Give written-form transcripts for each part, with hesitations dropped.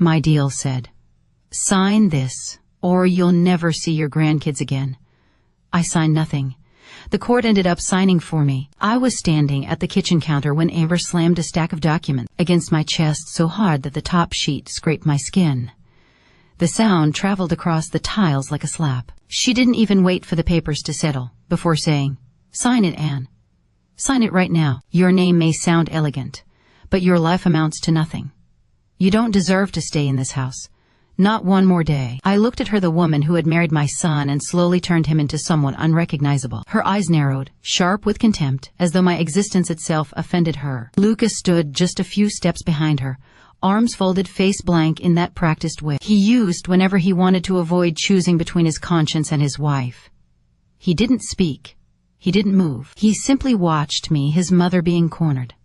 My deal said, "Sign this, or you'll never see your grandkids again." I signed nothing. The court ended up signing for me. I was standing at the kitchen counter when Amber slammed a stack of documents against my chest so hard that the top sheet scraped my skin. The sound traveled across the tiles like a slap. She didn't even wait for the papers to settle before saying, "Sign it, Anne. Sign it right now. Your name may sound elegant, but your life amounts to nothing. You don't deserve to stay in this house. Not one more day." I looked at her, the woman who had married my son and slowly turned him into someone unrecognizable. Her eyes narrowed, sharp with contempt, as though my existence itself offended her. Lucas stood just a few steps behind her, arms folded, face blank in that practiced way he used whenever he wanted to avoid choosing between his conscience and his wife. He didn't speak. He didn't move. He simply watched me, his mother being cornered.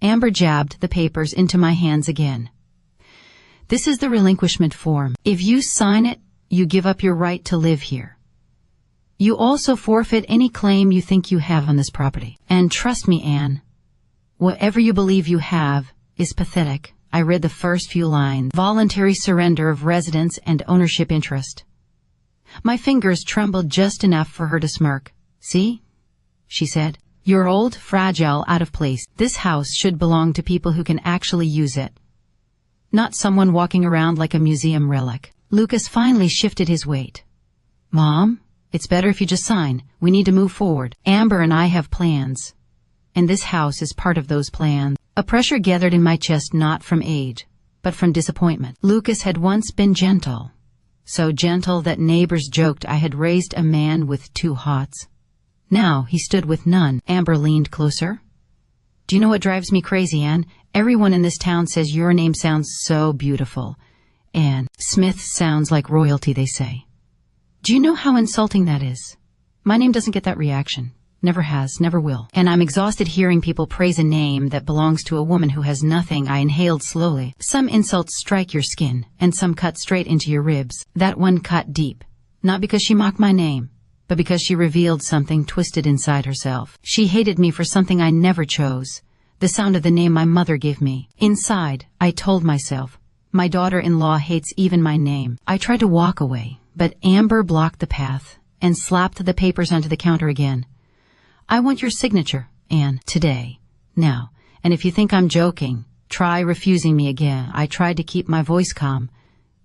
Amber jabbed the papers into my hands again. "This is the relinquishment form. If you sign it, you give up your right to live here. You also forfeit any claim you think you have on this property. And trust me, Anne, whatever you believe you have is pathetic." I read the first few lines. "Voluntary surrender of residence and ownership interest." My fingers trembled just enough for her to smirk. "See?" she said. "You're old, fragile, out of place. This house should belong to people who can actually use it, not someone walking around like a museum relic." Lucas finally shifted his weight. "Mom, it's better if you just sign. We need to move forward. Amber and I have plans, and this house is part of those plans." A pressure gathered in my chest, not from age, but from disappointment. Lucas had once been gentle, so gentle that neighbors joked I had raised a man with two hots. Now he stood with none. Amber leaned closer. "Do you know what drives me crazy, Anne? Everyone in this town says your name sounds so beautiful. Anne Smith sounds like royalty, they say. Do you know how insulting that is? My name doesn't get that reaction. Never has, never will. And I'm exhausted hearing people praise a name that belongs to a woman who has nothing." I inhaled slowly. "Some insults strike your skin, and some cut straight into your ribs. That one cut deep. Not because she mocked my name, but because she revealed something twisted inside herself. She hated me for something I never chose. The sound of the name my mother gave me. Inside, I told myself, my daughter-in-law hates even my name." I tried to walk away, but Amber blocked the path and slapped the papers onto the counter again. "I want your signature, Anne, today, now, and if you think I'm joking, try refusing me again." I tried to keep my voice calm.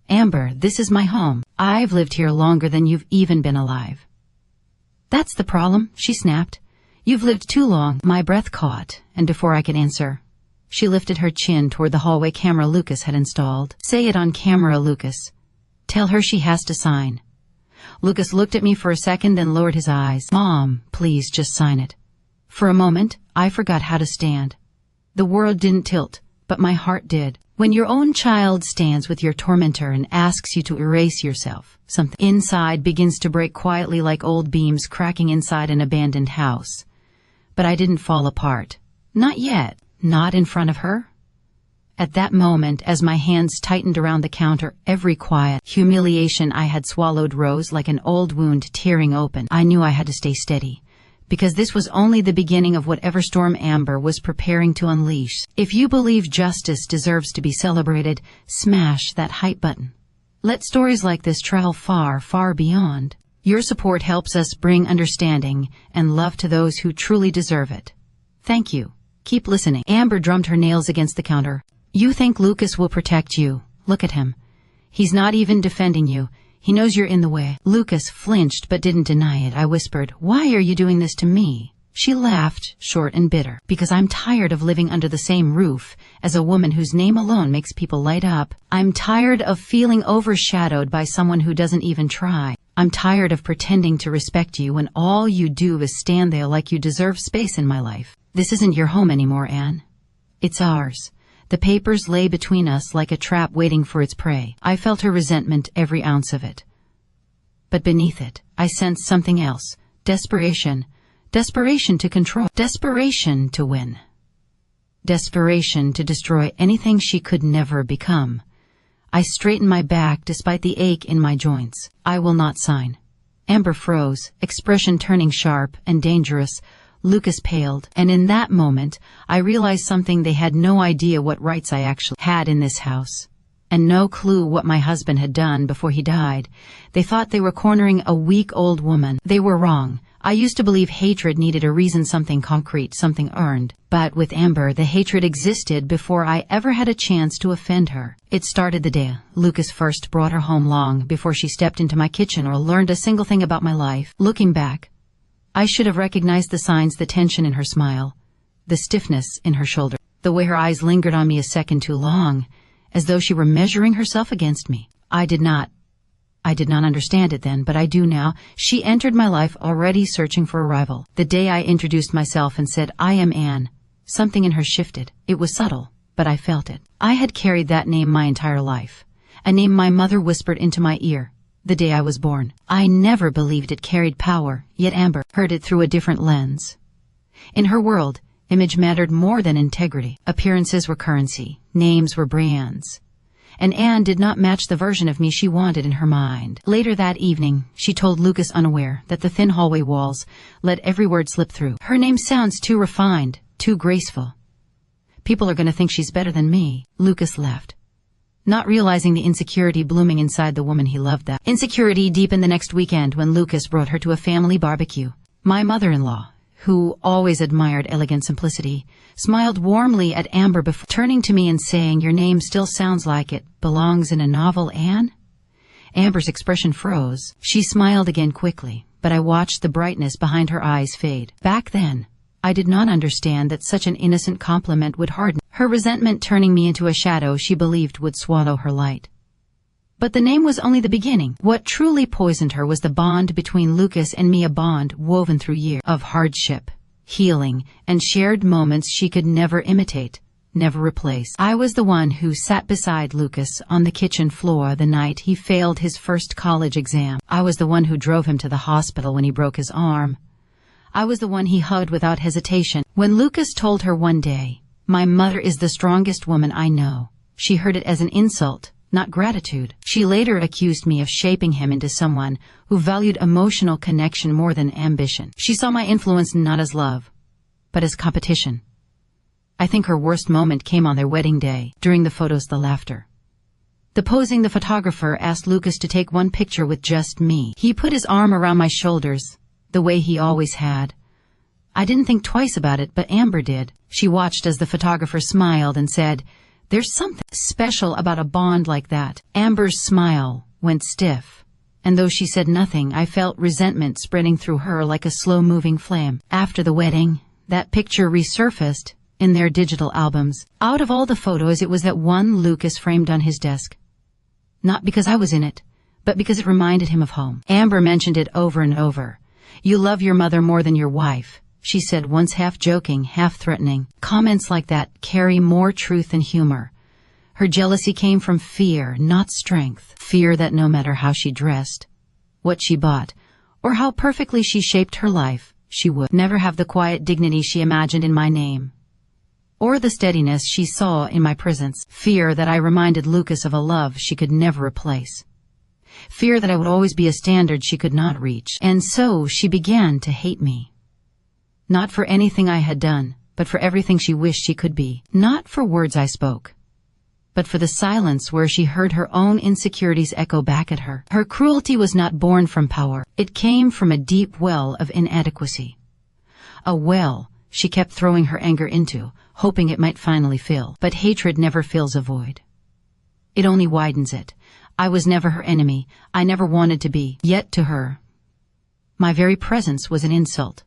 "Amber, this is my home. I've lived here longer than you've even been alive." "That's the problem," she snapped. "You've lived too long." My breath caught, and before I could answer, she lifted her chin toward the hallway camera Lucas had installed. "Say it on camera, Lucas. Tell her she has to sign." Lucas looked at me for a second, then lowered his eyes. "Mom, please just sign it." For a moment, I forgot how to stand. The world didn't tilt, but my heart did. When your own child stands with your tormentor and asks you to erase yourself, something inside begins to break quietly, like old beams cracking inside an abandoned house. But I didn't fall apart. Not yet. Not in front of her. At that moment, as my hands tightened around the counter, every quiet humiliation I had swallowed rose like an old wound tearing open. I knew I had to stay steady, because this was only the beginning of whatever storm Amber was preparing to unleash. If you believe justice deserves to be celebrated, smash that hype button. Let stories like this travel far, far beyond. Your support helps us bring understanding and love to those who truly deserve it. Thank you. Keep listening. Amber drummed her nails against the counter. "You think Lucas will protect you? Look at him. He's not even defending you. He knows you're in the way." Lucas flinched but didn't deny it. I whispered, "Why are you doing this to me?" She laughed, short and bitter. "Because I'm tired of living under the same roof as a woman whose name alone makes people light up. I'm tired of feeling overshadowed by someone who doesn't even try. I'm tired of pretending to respect you when all you do is stand there like you deserve space in my life. This isn't your home anymore, Anne. It's ours." The papers lay between us like a trap waiting for its prey. I felt her resentment, every ounce of it. But beneath it, I sensed something else. Desperation. Desperation to control. Desperation to win. Desperation to destroy anything she could never become. I straightened my back despite the ache in my joints. "I will not sign." Amber froze, expression turning sharp and dangerous. Lucas paled, and in that moment, I realized something: they had no idea what rights I actually had in this house. and no clue what my husband had done before he died. They thought they were cornering a weak old woman. They were wrong. I used to believe hatred needed a reason, something concrete, something earned. But with Amber, the hatred existed before I ever had a chance to offend her. It started the day Lucas first brought her home, long before she stepped into my kitchen or learned a single thing about my life. Looking back, I should have recognized the signs: the tension in her smile, the stiffness in her shoulder, the way her eyes lingered on me a second too long, as though she were measuring herself against me. I did not understand it then, but I do now. She entered my life already searching for a rival. The day I introduced myself and said, "I am Anne," something in her shifted. It was subtle, but I felt it. I had carried that name my entire life, a name my mother whispered into my ear the day I was born. I never believed it carried power, yet Amber heard it through a different lens. In her world, image mattered more than integrity. Appearances were currency, names were brands. And Anne did not match the version of me she wanted in her mind. Later that evening, she told Lucas, unaware that the thin hallway walls let every word slip through. "Her name sounds too refined, too graceful. People are going to think she's better than me." Lucas left, not realizing the insecurity blooming inside the woman he loved. That insecurity deepened the next weekend when Lucas brought her to a family barbecue. My mother-in-law, who always admired elegant simplicity, smiled warmly at Amber before turning to me and saying, "Your name still sounds like it belongs in a novel, Anne?" Amber's expression froze. She smiled again quickly, but I watched the brightness behind her eyes fade. Back then, I did not understand that such an innocent compliment would harden her resentment, turning me into a shadow she believed would swallow her light. But the name was only the beginning. What truly poisoned her was the bond between Lucas and me, a bond woven through years of hardship, healing, and shared moments she could never imitate, never replace. I was the one who sat beside Lucas on the kitchen floor the night he failed his first college exam. I was the one who drove him to the hospital when he broke his arm. I was the one he hugged without hesitation. When Lucas told her one day, "My mother is the strongest woman I know," she heard it as an insult, not gratitude. She later accused me of shaping him into someone who valued emotional connection more than ambition. She saw my influence not as love, but as competition. I think her worst moment came on their wedding day. During the photos, the laughter, the posing, the photographer asked Lucas to take one picture with just me. He put his arm around my shoulders, the way he always had. I didn't think twice about it, but Amber did. She watched as the photographer smiled and said, "There's something special about a bond like that." Amber's smile went stiff, and though she said nothing, I felt resentment spreading through her like a slow-moving flame. After the wedding, that picture resurfaced in their digital albums. Out of all the photos, it was that one Lucas framed on his desk. Not because I was in it, but because it reminded him of home. Amber mentioned it over and over. "You love your mother more than your wife," she said once, half joking, half threatening. Comments like that carry more truth than humor. Her jealousy came from fear, not strength. Fear that no matter how she dressed, what she bought, or how perfectly she shaped her life, she would never have the quiet dignity she imagined in my name, or the steadiness she saw in my presence. Fear that I reminded Lucas of a love she could never replace. Fear that I would always be a standard she could not reach. And so she began to hate me. Not for anything I had done, but for everything she wished she could be. Not for words I spoke, but for the silence where she heard her own insecurities echo back at her. Her cruelty was not born from power. It came from a deep well of inadequacy. A well she kept throwing her anger into, hoping it might finally fill. But hatred never fills a void. It only widens it. I was never her enemy. I never wanted to be. Yet to her, my very presence was an insult.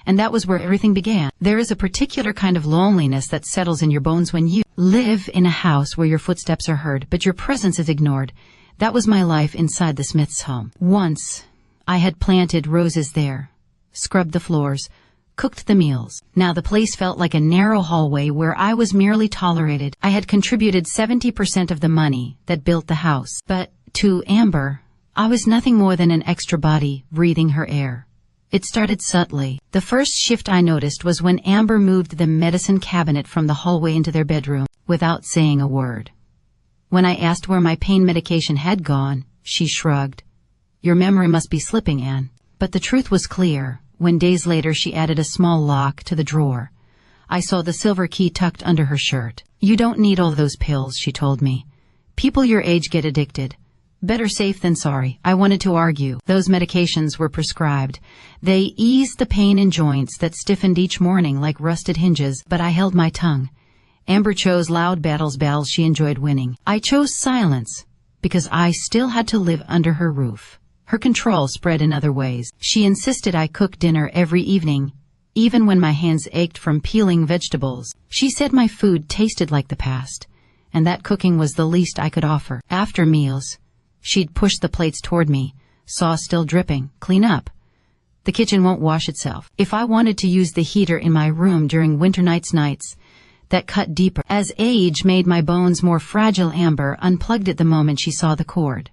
And that was where everything began. There is a particular kind of loneliness that settles in your bones when you live in a house where your footsteps are heard, but your presence is ignored. That was my life inside the Smiths' home. Once, I had planted roses there, scrubbed the floors, cooked the meals. Now the place felt like a narrow hallway where I was merely tolerated. I had contributed 70% of the money that built the house. But to Amber, I was nothing more than an extra body breathing her air. It started subtly. The first shift I noticed was when Amber moved the medicine cabinet from the hallway into their bedroom, without saying a word. When I asked where my pain medication had gone, she shrugged. "Your memory must be slipping, Anne." But the truth was clear. When days later she added a small lock to the drawer, I saw the silver key tucked under her shirt. "You don't need all those pills," she told me. People your age get addicted. Better safe than sorry. I wanted to argue. Those medications were prescribed. They eased the pain in joints that stiffened each morning like rusted hinges, but I held my tongue. Amber chose loud battles she enjoyed winning. I chose silence, because I still had to live under her roof. Her control spread in other ways. She insisted I cook dinner every evening, even when my hands ached from peeling vegetables. She said my food tasted like the past, and that cooking was the least I could offer. After meals, she'd push the plates toward me, sauce still dripping. Clean up. The kitchen won't wash itself. If I wanted to use the heater in my room during winter nights that cut deeper. As age made my bones more fragile, Amber unplugged it the moment she saw the cord.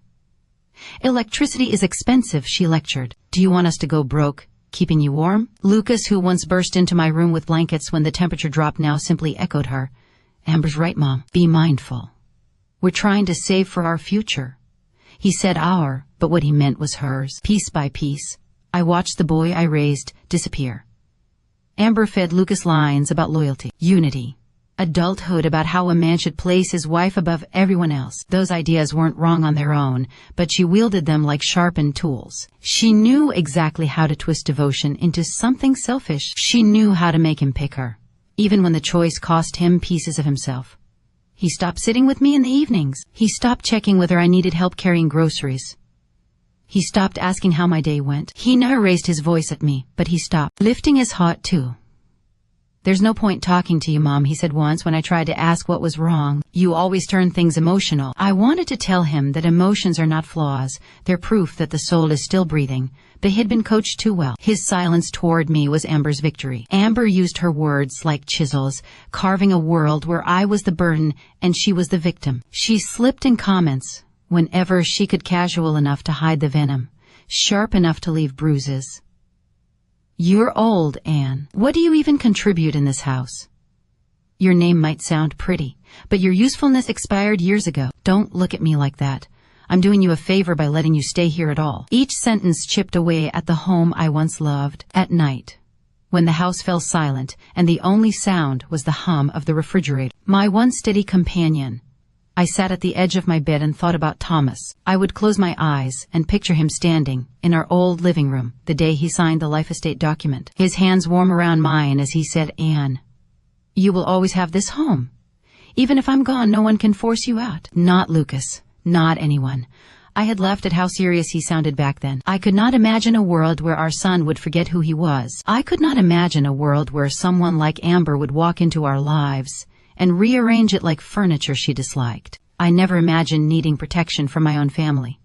Electricity is expensive, she lectured. Do you want us to go broke, keeping you warm? Lucas, who once burst into my room with blankets when the temperature dropped, now simply echoed her. Amber's right, Mom. Be mindful. We're trying to save for our future. He said our, but what he meant was hers. Piece by piece, I watched the boy I raised disappear. Amber fed Lucas lines about loyalty, unity, adulthood, about how a man should place his wife above everyone else. Those ideas weren't wrong on their own, but she wielded them like sharpened tools. She knew exactly how to twist devotion into something selfish. She knew how to make him pick her, even when the choice cost him pieces of himself. He stopped sitting with me in the evenings. He stopped checking whether I needed help carrying groceries. He stopped asking how my day went. He never raised his voice at me, but he stopped lifting his hat too. There's no point talking to you, Mom, he said once when I tried to ask what was wrong. You always turn things emotional. I wanted to tell him that emotions are not flaws. They're proof that the soul is still breathing, but he had been coached too well. His silence toward me was Amber's victory. Amber used her words like chisels, carving a world where I was the burden and she was the victim. She slipped in comments whenever she could, casual enough to hide the venom, sharp enough to leave bruises. You're old, Anne. What do you even contribute in this house? Your name might sound pretty, but your usefulness expired years ago. Don't look at me like that. I'm doing you a favor by letting you stay here at all. Each sentence chipped away at the home I once loved. At night, when the house fell silent and the only sound was the hum of the refrigerator, my one steady companion, I sat at the edge of my bed and thought about Thomas. I would close my eyes and picture him standing in our old living room the day he signed the life estate document, his hands warm around mine as he said, Anne, you will always have this home. Even if I'm gone, no one can force you out. Not Lucas. Not anyone. I had laughed at how serious he sounded back then. I could not imagine a world where our son would forget who he was. I could not imagine a world where someone like Amber would walk into our lives and rearrange it like furniture she disliked. I never imagined needing protection from my own family.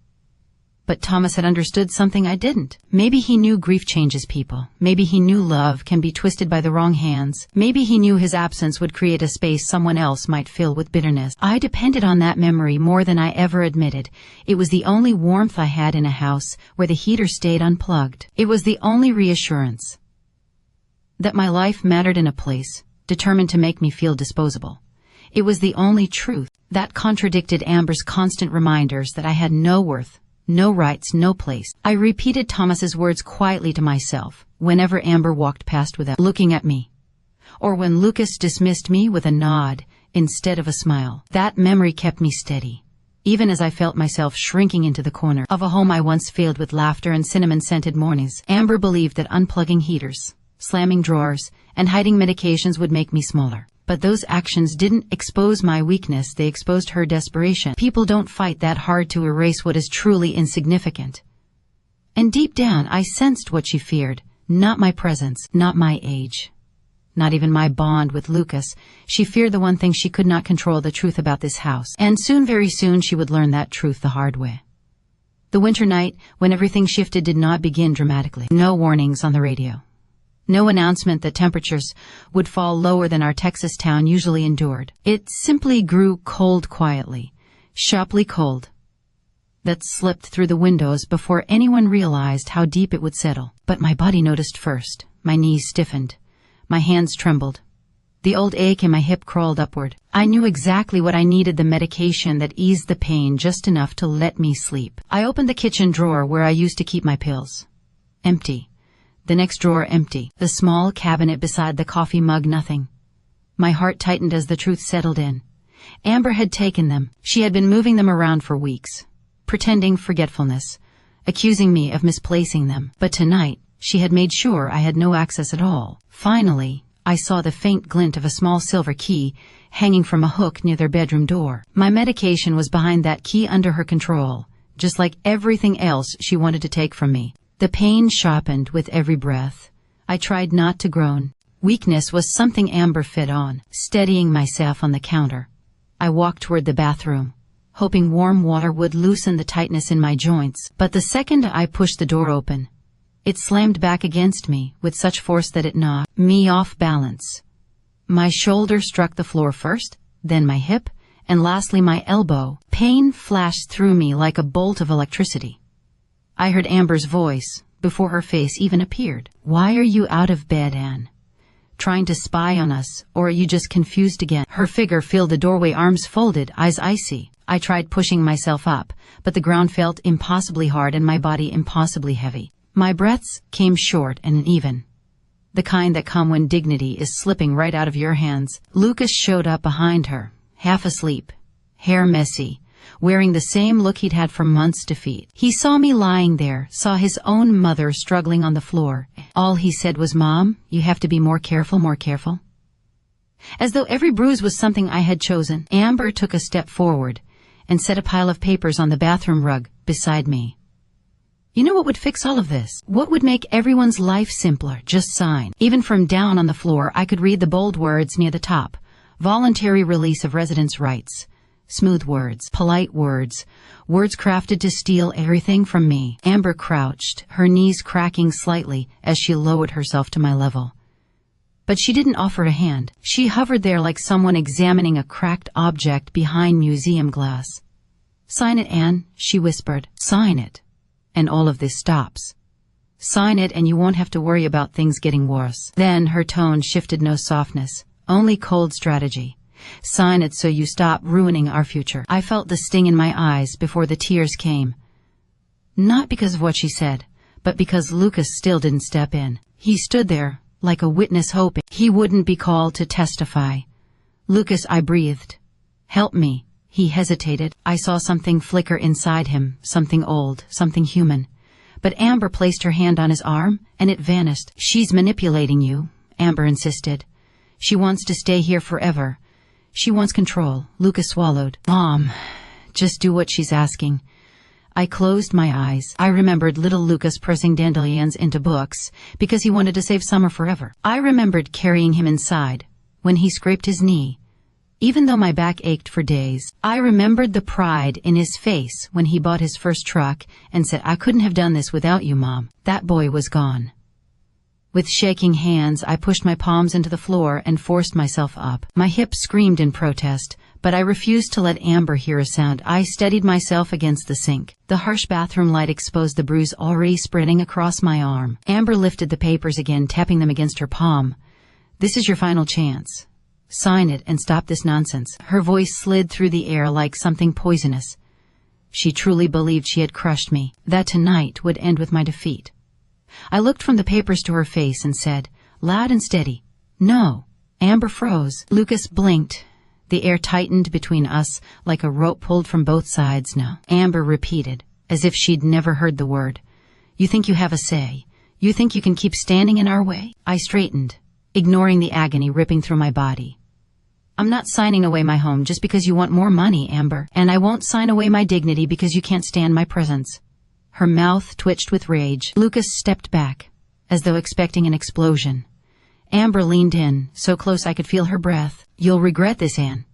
But Thomas had understood something I didn't. Maybe he knew grief changes people. Maybe he knew love can be twisted by the wrong hands. Maybe he knew his absence would create a space someone else might fill with bitterness. I depended on that memory more than I ever admitted. It was the only warmth I had in a house where the heater stayed unplugged. It was the only reassurance that my life mattered in a place determined to make me feel disposable. It was the only truth that contradicted Amber's constant reminders that I had no worth, no rights, no place. I repeated Thomas's words quietly to myself whenever Amber walked past without looking at me, or when Lucas dismissed me with a nod instead of a smile. That memory kept me steady, even as I felt myself shrinking into the corner of a home I once filled with laughter and cinnamon-scented mornings. Amber believed that unplugging heaters, slamming drawers, and hiding medications would make me smaller. But those actions didn't expose my weakness, they exposed her desperation. People don't fight that hard to erase what is truly insignificant. And deep down, I sensed what she feared. Not my presence, not my age, not even my bond with Lucas. She feared the one thing she could not control, the truth about this house. And soon, very soon, she would learn that truth the hard way. The winter night, when everything shifted, did not begin dramatically. No warnings on the radio. No announcement that temperatures would fall lower than our Texas town usually endured. It simply grew cold quietly, sharply cold, that slipped through the windows before anyone realized how deep it would settle. But my body noticed first. My knees stiffened. My hands trembled. The old ache in my hip crawled upward. I knew exactly what I needed, the medication that eased the pain just enough to let me sleep. I opened the kitchen drawer where I used to keep my pills. Empty. The next drawer empty. The small cabinet beside the coffee mug, nothing. My heart tightened as the truth settled in. Amber had taken them. She had been moving them around for weeks, pretending forgetfulness, accusing me of misplacing them. But tonight, she had made sure I had no access at all. Finally, I saw the faint glint of a small silver key hanging from a hook near their bedroom door. My medication was behind that key under her control, just like everything else she wanted to take from me. The pain sharpened with every breath. I tried not to groan. Weakness was something Amber fed on. Steadying myself on the counter, I walked toward the bathroom, hoping warm water would loosen the tightness in my joints. But the second I pushed the door open, it slammed back against me with such force that it knocked me off balance. My shoulder struck the floor first, then my hip, and lastly my elbow. Pain flashed through me like a bolt of electricity. I heard Amber's voice before her face even appeared. "Why are you out of bed, Anne? Trying to spy on us, or are you just confused again?" Her figure filled the doorway, arms folded, eyes icy. I tried pushing myself up, but the ground felt impossibly hard and my body impossibly heavy. My breaths came short and uneven, the kind that come when dignity is slipping right out of your hands. Lucas showed up behind her, half asleep, hair messy, wearing the same look he'd had for months to feed. He saw me lying there, saw his own mother struggling on the floor. All he said was, "Mom, you have to be more careful, more careful." As though every bruise was something I had chosen, Amber took a step forward and set a pile of papers on the bathroom rug beside me. "You know what would fix all of this? What would make everyone's life simpler? Just sign." Even from down on the floor, I could read the bold words near the top. Voluntary release of residence rights. Smooth words, polite words, words crafted to steal everything from me. Amber crouched, her knees cracking slightly as she lowered herself to my level. But she didn't offer a hand. She hovered there like someone examining a cracked object behind museum glass. "Sign it, Anne," she whispered. "Sign it, and all of this stops. Sign it and you won't have to worry about things getting worse." Then her tone shifted. No softness, only cold strategy. "Sign it so you stop ruining our future." I felt the sting in my eyes before the tears came. Not because of what she said, but because Lucas still didn't step in. He stood there, like a witness hoping he wouldn't be called to testify. "Lucas," I breathed. "Help me." He hesitated. I saw something flicker inside him, something old, something human. But Amber placed her hand on his arm, and it vanished. "She's manipulating you," Amber insisted. "She wants to stay here forever. She wants control." Lucas swallowed. "Mom, just do what she's asking." I closed my eyes. I remembered little Lucas pressing dandelions into books because he wanted to save summer forever. I remembered carrying him inside when he scraped his knee, even though my back ached for days. I remembered the pride in his face when he bought his first truck and said, "I couldn't have done this without you, Mom." That boy was gone. With shaking hands, I pushed my palms into the floor and forced myself up. My hips screamed in protest, but I refused to let Amber hear a sound. I steadied myself against the sink. The harsh bathroom light exposed the bruise already spreading across my arm. Amber lifted the papers again, tapping them against her palm. "This is your final chance. Sign it and stop this nonsense." Her voice slid through the air like something poisonous. She truly believed she had crushed me, that tonight would end with my defeat. I looked from the papers to her face and said, loud and steady, "No." Amber froze. Lucas blinked. The air tightened between us like a rope pulled from both sides. "No." Amber repeated, as if she'd never heard the word. "You think you have a say? You think you can keep standing in our way?" I straightened, ignoring the agony ripping through my body. "I'm not signing away my home just because you want more money, Amber. And I won't sign away my dignity because you can't stand my presence." Her mouth twitched with rage. Lucas stepped back, as though expecting an explosion. Amber leaned in, so close I could feel her breath. "You'll regret this, Anne."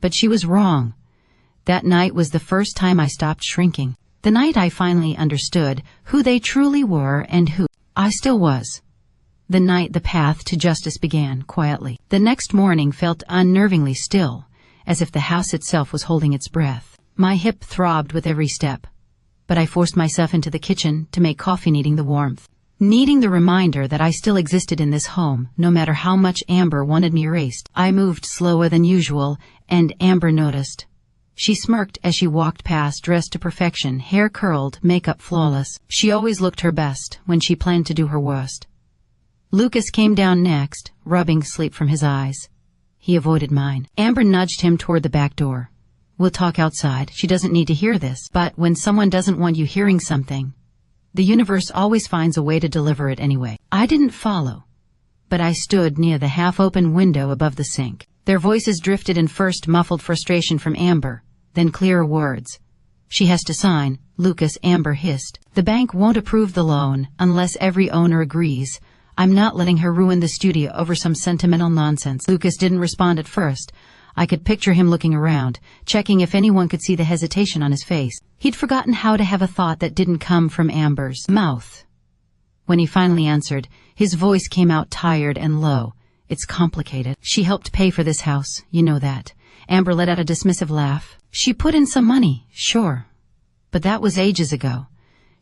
But she was wrong. That night was the first time I stopped shrinking. The night I finally understood who they truly were and who I still was. The night the path to justice began, quietly. The next morning felt unnervingly still, as if the house itself was holding its breath. My hip throbbed with every step, but I forced myself into the kitchen to make coffee, needing the warmth, needing the reminder that I still existed in this home, no matter how much Amber wanted me erased. I moved slower than usual, and Amber noticed. She smirked as she walked past, dressed to perfection, hair curled, makeup flawless. She always looked her best when she planned to do her worst. Lucas came down next, rubbing sleep from his eyes. He avoided mine. Amber nudged him toward the back door. We'll talk outside. She doesn't need to hear this. But when someone doesn't want you hearing something, the universe always finds a way to deliver it anyway. I didn't follow, but I stood near the half-open window above the sink. Their voices drifted in first muffled frustration from Amber, then clearer words. She has to sign, Lucas, Amber hissed. The bank won't approve the loan unless every owner agrees. I'm not letting her ruin the studio over some sentimental nonsense. Lucas didn't respond at first. I could picture him looking around, checking if anyone could see the hesitation on his face. He'd forgotten how to have a thought that didn't come from Amber's mouth. When he finally answered, his voice came out tired and low. It's complicated. She helped pay for this house, you know that. Amber let out a dismissive laugh. She put in some money, sure. But that was ages ago.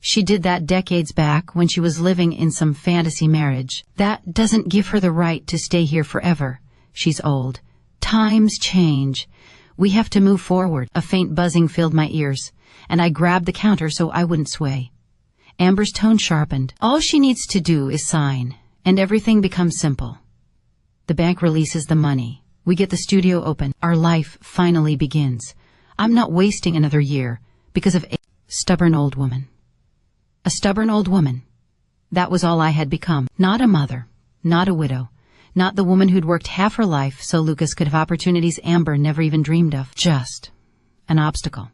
She did that decades back when she was living in some fantasy marriage. That doesn't give her the right to stay here forever. She's old. Times change. We have to move forward. A faint buzzing filled my ears, and I grabbed the counter so I wouldn't sway. Amber's tone sharpened. All she needs to do is sign, and everything becomes simple. The bank releases the money. We get the studio open. Our life finally begins. I'm not wasting another year because of a stubborn old woman. A stubborn old woman. That was all I had become. Not a mother, not a widow, not the woman who'd worked half her life so Lucas could have opportunities Amber never even dreamed of. Just an obstacle.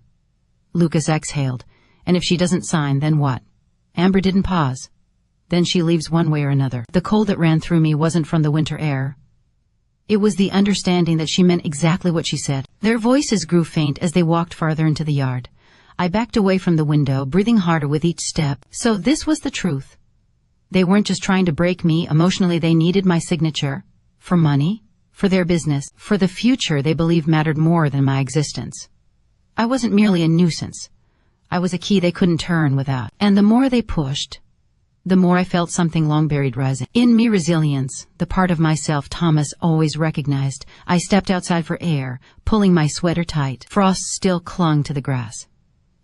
Lucas exhaled. And if she doesn't sign, then what? Amber didn't pause. Then she leaves one way or another. The cold that ran through me wasn't from the winter air. It was the understanding that she meant exactly what she said. Their voices grew faint as they walked farther into the yard. I backed away from the window, breathing harder with each step. So this was the truth. They weren't just trying to break me. Emotionally, they needed my signature. For money, for their business, for the future they believed mattered more than my existence. I wasn't merely a nuisance. I was a key they couldn't turn without. And the more they pushed, the more I felt something long buried rising. In me, resilience, the part of myself Thomas always recognized. I stepped outside for air, pulling my sweater tight. Frost still clung to the grass,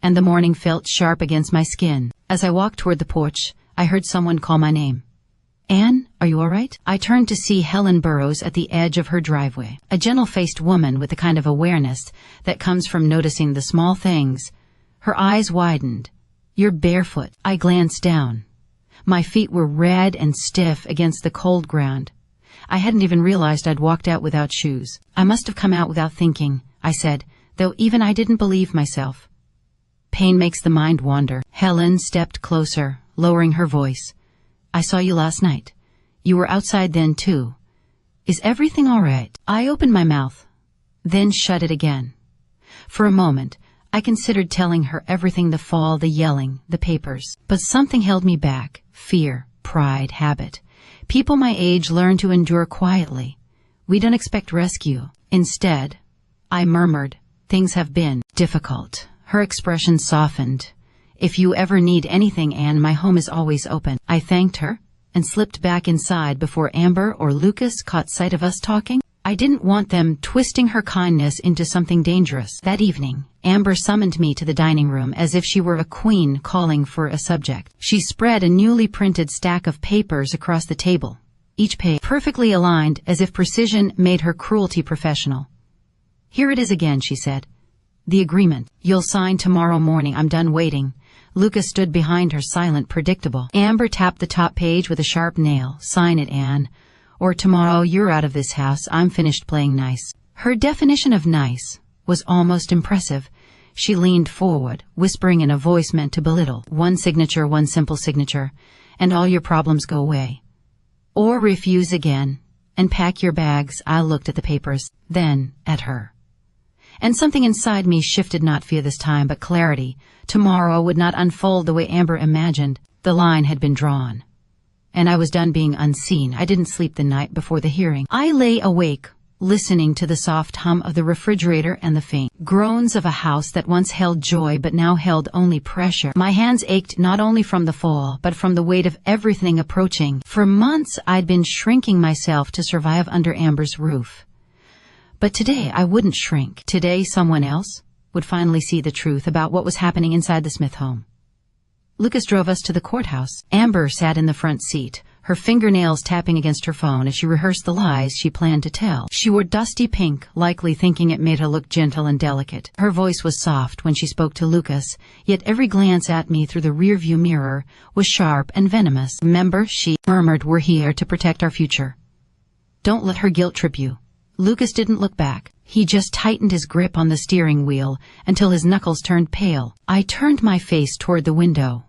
and the morning felt sharp against my skin. As I walked toward the porch, I heard someone call my name. Anne, are you all right? I turned to see Helen Burrows at the edge of her driveway, a gentle-faced woman with the kind of awareness that comes from noticing the small things. Her eyes widened. You're barefoot. I glanced down. My feet were red and stiff against the cold ground. I hadn't even realized I'd walked out without shoes. I must have come out without thinking, I said, though even I didn't believe myself. Pain makes the mind wander. Helen stepped closer, lowering her voice. I saw you last night. You were outside then, too. Is everything all right? I opened my mouth, then shut it again. For a moment, I considered telling her everything: the fall, the yelling, the papers. But something held me back. Fear, pride, habit. People my age learn to endure quietly. We don't expect rescue. Instead, I murmured, things have been difficult. Her expression softened. If you ever need anything, Anne, my home is always open. I thanked her and slipped back inside before Amber or Lucas caught sight of us talking. I didn't want them twisting her kindness into something dangerous. That evening, Amber summoned me to the dining room as if she were a queen calling for a subject. She spread a newly printed stack of papers across the table, each page perfectly aligned as if precision made her cruelty professional. Here it is again, she said. The agreement. You'll sign tomorrow morning. I'm done waiting. Lucas stood behind her, silent, predictable. Amber tapped the top page with a sharp nail. Sign it, Anne. Or tomorrow you're out of this house. I'm finished playing nice. Her definition of nice was almost impressive. She leaned forward, whispering in a voice meant to belittle. One signature, one simple signature, and all your problems go away. Or refuse again, and pack your bags. I looked at the papers, then at her. And something inside me shifted, not fear this time, but clarity. Tomorrow would not unfold the way Amber imagined. The line had been drawn, and I was done being unseen. I didn't sleep the night before the hearing. I lay awake, listening to the soft hum of the refrigerator and the faint groans of a house that once held joy but now held only pressure. My hands ached not only from the fall, but from the weight of everything approaching. For months I'd been shrinking myself to survive under Amber's roof. But today I wouldn't shrink. Today someone else would finally see the truth about what was happening inside the Smith home. Lucas drove us to the courthouse. Amber sat in the front seat, her fingernails tapping against her phone as she rehearsed the lies she planned to tell. She wore dusty pink, likely thinking it made her look gentle and delicate. Her voice was soft when she spoke to Lucas, yet every glance at me through the rearview mirror was sharp and venomous. "Remember," she murmured, "we're here to protect our future. Don't let her guilt trip you." Lucas didn't look back. He just tightened his grip on the steering wheel until his knuckles turned pale. I turned my face toward the window,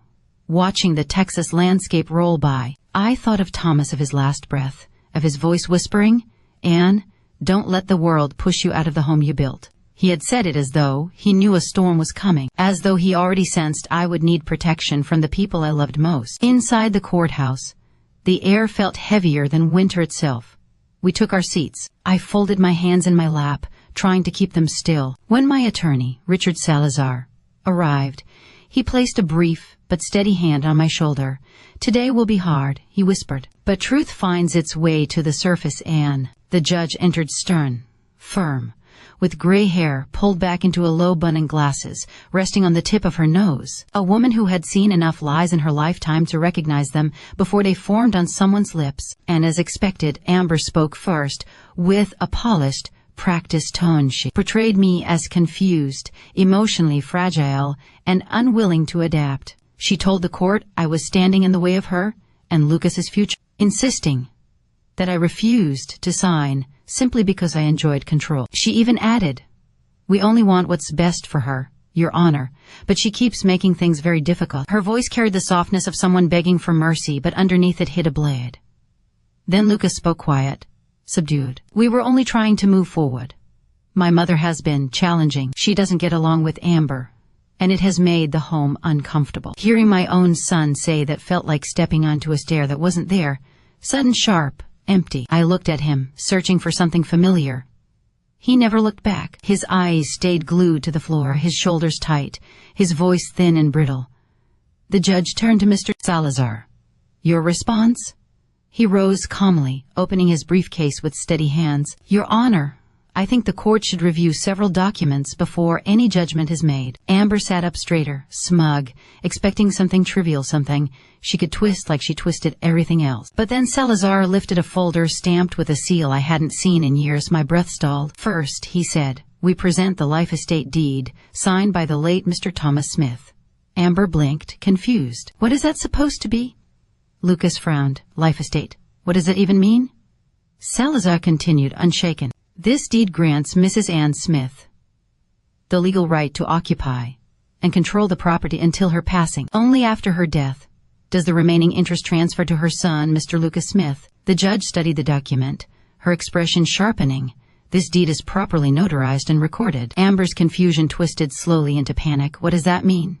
watching the Texas landscape roll by. I thought of Thomas, of his last breath, of his voice whispering, "Anne, don't let the world push you out of the home you built." He had said it as though he knew a storm was coming, as though he already sensed I would need protection from the people I loved most. Inside the courthouse, the air felt heavier than winter itself. We took our seats. I folded my hands in my lap, trying to keep them still. When my attorney, Richard Salazar, arrived, he placed a brief but steady hand on my shoulder. "Today will be hard," he whispered, "but truth finds its way to the surface, Anne." The judge entered stern, firm, with gray hair pulled back into a low bun and glasses resting on the tip of her nose. A woman who had seen enough lies in her lifetime to recognize them before they formed on someone's lips. And as expected, Amber spoke first, with a polished, practiced tone. She portrayed me as confused, emotionally fragile, and unwilling to adapt. She told the court I was standing in the way of her and Lucas's future, insisting that I refused to sign simply because I enjoyed control. She even added, "We only want what's best for her, Your Honor, but she keeps making things very difficult." Her voice carried the softness of someone begging for mercy, but underneath it hid a blade. Then Lucas spoke quiet, subdued. "We were only trying to move forward. My mother has been challenging. She doesn't get along with Amber, and it has made the home uncomfortable." Hearing my own son say that felt like stepping onto a stair that wasn't there, sudden, sharp, empty. I looked at him, searching for something familiar. He never looked back. His eyes stayed glued to the floor, his shoulders tight, his voice thin and brittle. The judge turned to Mr. Salazar. "Your response?" He rose calmly, opening his briefcase with steady hands. "Your Honor, I think the court should review several documents before any judgment is made." Amber sat up straighter, smug, expecting something trivial, something she could twist like she twisted everything else. But then Salazar lifted a folder stamped with a seal I hadn't seen in years. My breath stalled. "First," he said, "we present the life estate deed, signed by the late Mr. Thomas Smith." Amber blinked, confused. "What is that supposed to be?" Lucas frowned. "Life estate. What does it even mean?" Salazar continued, unshaken. "This deed grants Mrs. Ann Smith the legal right to occupy and control the property until her passing. Only after her death does the remaining interest transfer to her son, Mr. Lucas Smith." The judge studied the document, her expression sharpening. "This deed is properly notarized and recorded." Amber's confusion twisted slowly into panic. "What does that mean?"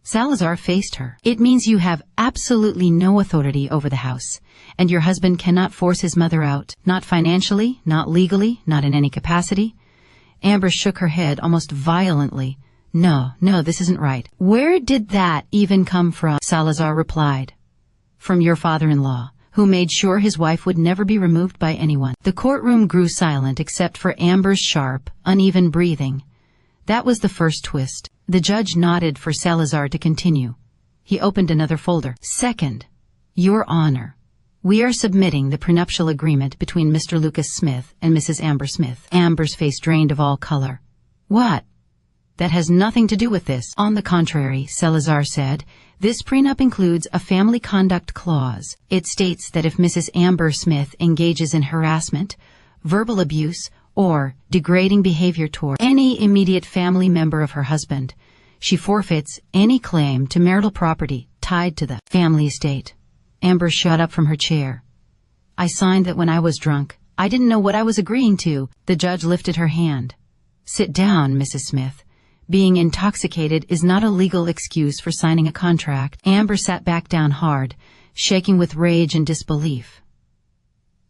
Salazar faced her. "It means you have absolutely no authority over the house, and your husband cannot force his mother out. Not financially, not legally, not in any capacity." Amber shook her head almost violently. No, this isn't right." "Where did that even come from?" Salazar replied. "From your father-in-law, who made sure his wife would never be removed by anyone." The courtroom grew silent except for Amber's sharp, uneven breathing. That was the first twist. The judge nodded for Salazar to continue. He opened another folder. "Second, Your Honor, we are submitting the prenuptial agreement between Mr. Lucas Smith and Mrs. Amber Smith." Amber's face drained of all color. "What? That has nothing to do with this." "On the contrary," Salazar said, "this prenup includes a family conduct clause. It states that if Mrs. Amber Smith engages in harassment, verbal abuse, or degrading behavior toward any immediate family member of her husband, she forfeits any claim to marital property tied to the family estate." Amber shot up from her chair. "I signed that when I was drunk. I didn't know what I was agreeing to." The judge lifted her hand. "Sit down, Mrs. Smith. Being intoxicated is not a legal excuse for signing a contract." Amber sat back down hard, shaking with rage and disbelief.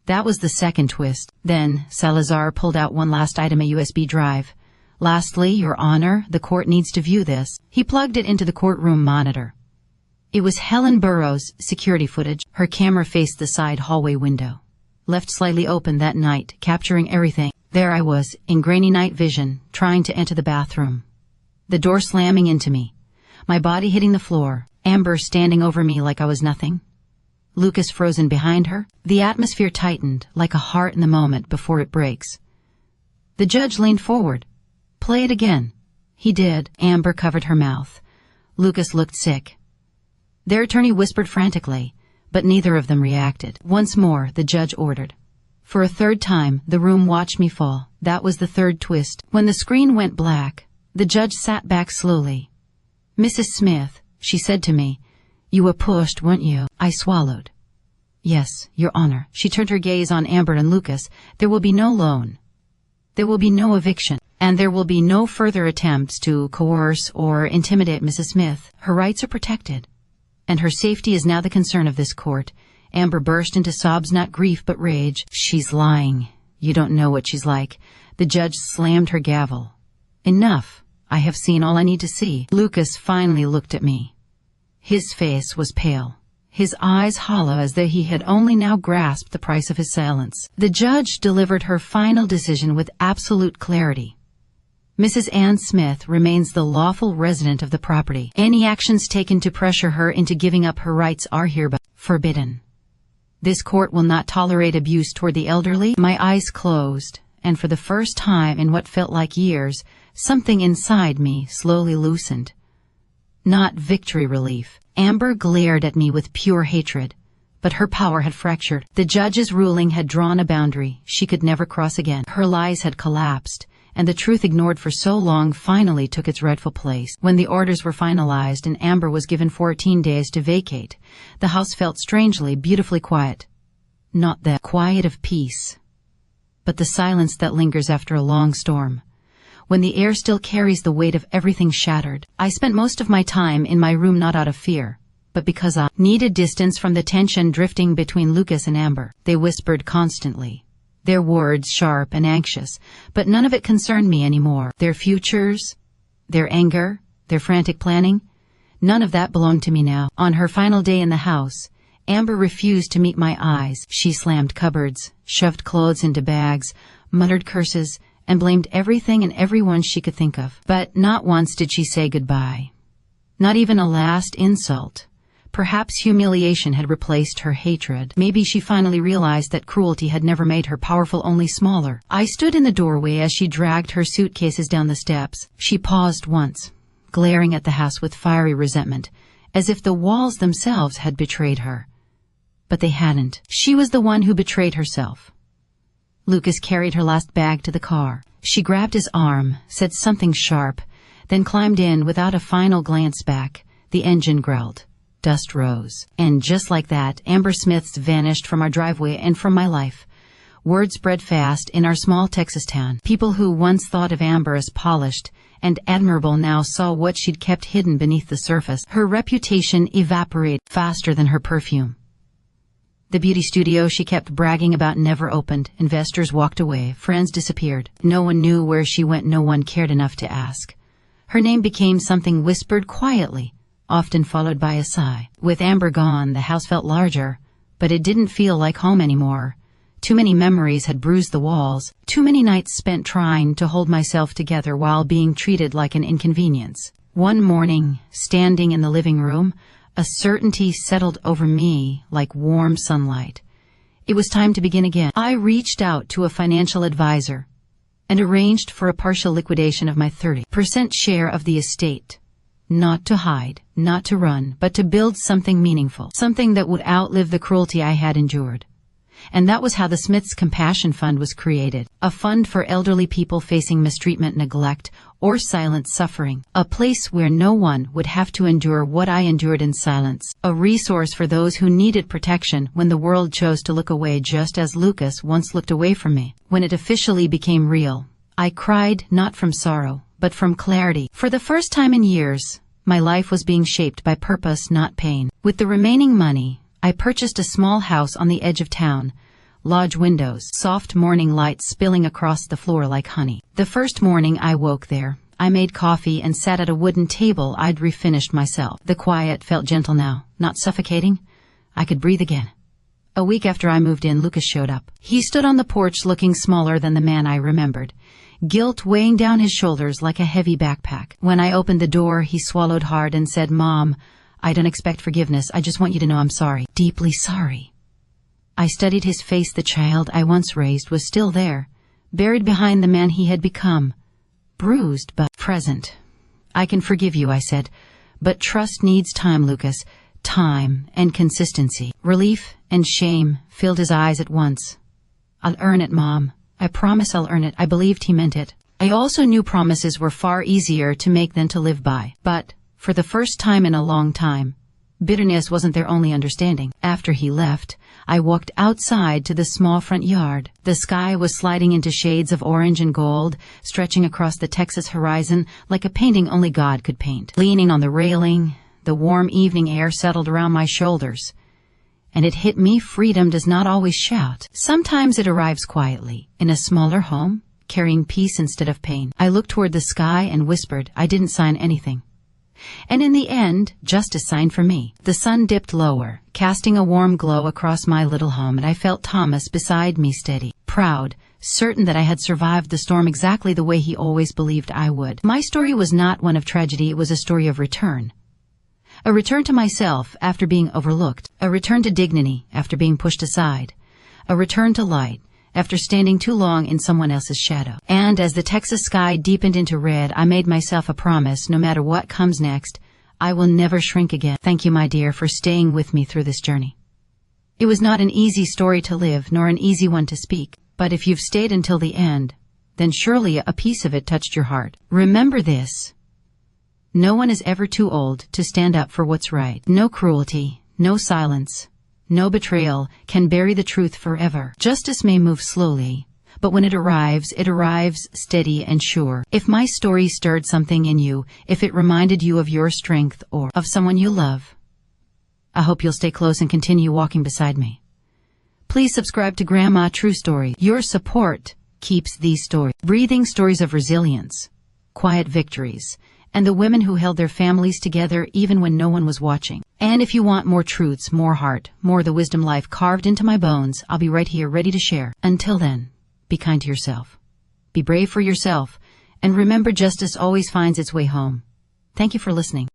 That was the second twist. Then Salazar pulled out one last item, a USB drive. "Lastly, Your Honor, the court needs to view this." He plugged it into the courtroom monitor. It was Helen Burroughs' security footage. Her camera faced the side hallway window, left slightly open that night, capturing everything. There I was, in grainy night vision, trying to enter the bathroom. The door slamming into me, my body hitting the floor, Amber standing over me like I was nothing. Lucas frozen behind her. The atmosphere tightened, like a heart in the moment before it breaks. The judge leaned forward. "Play it again." He did. Amber covered her mouth. Lucas looked sick. Their attorney whispered frantically, but neither of them reacted. Once more, the judge ordered. For a third time, the room watched me fall. That was the third twist. When the screen went black, the judge sat back slowly. "Mrs. Smith," she said to me, "you were pushed, weren't you?" I swallowed. "Yes, Your Honor." She turned her gaze on Amber and Lucas. "There will be no loan. There will be no eviction. And there will be no further attempts to coerce or intimidate Mrs. Smith. Her rights are protected. And her safety is now the concern of this court." Amber burst into sobs, not grief but rage. "She's lying. You don't know what she's like." The judge slammed her gavel. "Enough. I have seen all I need to see." Lucas finally looked at me. His face was pale, his eyes hollow as though he had only now grasped the price of his silence. The judge delivered her final decision with absolute clarity. Mrs. Ann Smith remains the lawful resident of the property. Any actions taken to pressure her into giving up her rights are hereby forbidden. This court will not tolerate abuse toward the elderly. My eyes closed, and for the first time in what felt like years, something inside me slowly loosened. Not victory relief. Amber glared at me with pure hatred, but her power had fractured. The judge's ruling had drawn a boundary she could never cross again. Her lies had collapsed, and the truth ignored for so long finally took its rightful place. When the orders were finalized and Amber was given 14 days to vacate, the house felt strangely, beautifully quiet. Not the quiet of peace, but the silence that lingers after a long storm, when the air still carries the weight of everything shattered. I spent most of my time in my room not out of fear, but because I needed distance from the tension drifting between Lucas and Amber. They whispered constantly, their words sharp and anxious, but none of it concerned me anymore. Their futures, their anger, their frantic planning, none of that belonged to me now. On her final day in the house, Amber refused to meet my eyes. She slammed cupboards, shoved clothes into bags, muttered curses, and blamed everything and everyone she could think of. But not once did she say goodbye. Not even a last insult. Perhaps humiliation had replaced her hatred. Maybe she finally realized that cruelty had never made her powerful, only smaller. I stood in the doorway as she dragged her suitcases down the steps. She paused once, glaring at the house with fiery resentment, as if the walls themselves had betrayed her. But they hadn't. She was the one who betrayed herself. Lucas carried her last bag to the car. She grabbed his arm, said something sharp, then climbed in without a final glance back. The engine growled. Dust rose. And just like that, Amber Smiths vanished from our driveway and from my life. Word spread fast in our small Texas town. People who once thought of Amber as polished and admirable now saw what she'd kept hidden beneath the surface. Her reputation evaporated faster than her perfume. The beauty studio she kept bragging about never opened. Investors walked away. Friends disappeared. No one knew where she went. No one cared enough to ask. Her name became something whispered quietly, often followed by a sigh. With Amber gone, the house felt larger, but it didn't feel like home anymore. Too many memories had bruised the walls. Too many nights spent trying to hold myself together while being treated like an inconvenience. One morning, standing in the living room, a certainty settled over me like warm sunlight. It was time to begin again. I reached out to a financial advisor and arranged for a partial liquidation of my 30% share of the estate. Not to hide, not to run, but to build something meaningful, something that would outlive the cruelty I had endured. And that was how the Smiths Compassion Fund was created. A fund for elderly people facing mistreatment, neglect, or silent suffering. A place where no one would have to endure what I endured in silence. A resource for those who needed protection when the world chose to look away, just as Lucas once looked away from me. When it officially became real, I cried not from sorrow, but from clarity. For the first time in years, my life was being shaped by purpose, not pain. With the remaining money, I purchased a small house on the edge of town. Lodge windows, soft morning light spilling across the floor like honey. The first morning I woke there, I made coffee and sat at a wooden table I'd refinished myself. The quiet felt gentle now, not suffocating. I could breathe again. A week after I moved in, Lucas showed up. He stood on the porch looking smaller than the man I remembered, guilt weighing down his shoulders like a heavy backpack. When I opened the door, he swallowed hard and said, "Mom, I don't expect forgiveness. I just want you to know I'm sorry. Deeply sorry. I studied his face. The child I once raised was still there, buried behind the man he had become, bruised but present. I can forgive you, I said, but trust needs time, Lucas. Time and consistency. Relief and shame filled his eyes at once. I'll earn it, Mom. I promise I'll earn it. I believed he meant it. I also knew promises were far easier to make than to live by. But, for the first time in a long time, bitterness wasn't their only understanding. After he left, I walked outside to the small front yard. The sky was sliding into shades of orange and gold, stretching across the Texas horizon like a painting only God could paint. Leaning on the railing, the warm evening air settled around my shoulders. And it hit me, freedom does not always shout. Sometimes it arrives quietly, in a smaller home, carrying peace instead of pain. I looked toward the sky and whispered, I didn't sign anything. And in the end, justice signed for me. The sun dipped lower, casting a warm glow across my little home, and I felt Thomas beside me, steady, proud, certain that I had survived the storm exactly the way he always believed I would. My story was not one of tragedy, it was a story of return. A return to myself after being overlooked. A return to dignity after being pushed aside. A return to light after standing too long in someone else's shadow. And as the Texas sky deepened into red, I made myself a promise, no matter what comes next, I will never shrink again. Thank you, my dear, for staying with me through this journey. It was not an easy story to live, nor an easy one to speak, but if you've stayed until the end, then surely a piece of it touched your heart. Remember this. No one is ever too old to stand up for what's right. No cruelty, no silence, no betrayal can bury the truth forever. Justice may move slowly, but when it arrives steady and sure. If my story stirred something in you, if it reminded you of your strength or of someone you love, I hope you'll stay close and continue walking beside me. Please subscribe to Grandma True Story. Your support keeps these stories breathing, stories of resilience, quiet victories, and the women who held their families together even when no one was watching. And if you want more truths, more heart, more the wisdom life carved into my bones, I'll be right here ready to share. Until then, be kind to yourself. Be brave for yourself. And remember, justice always finds its way home. Thank you for listening.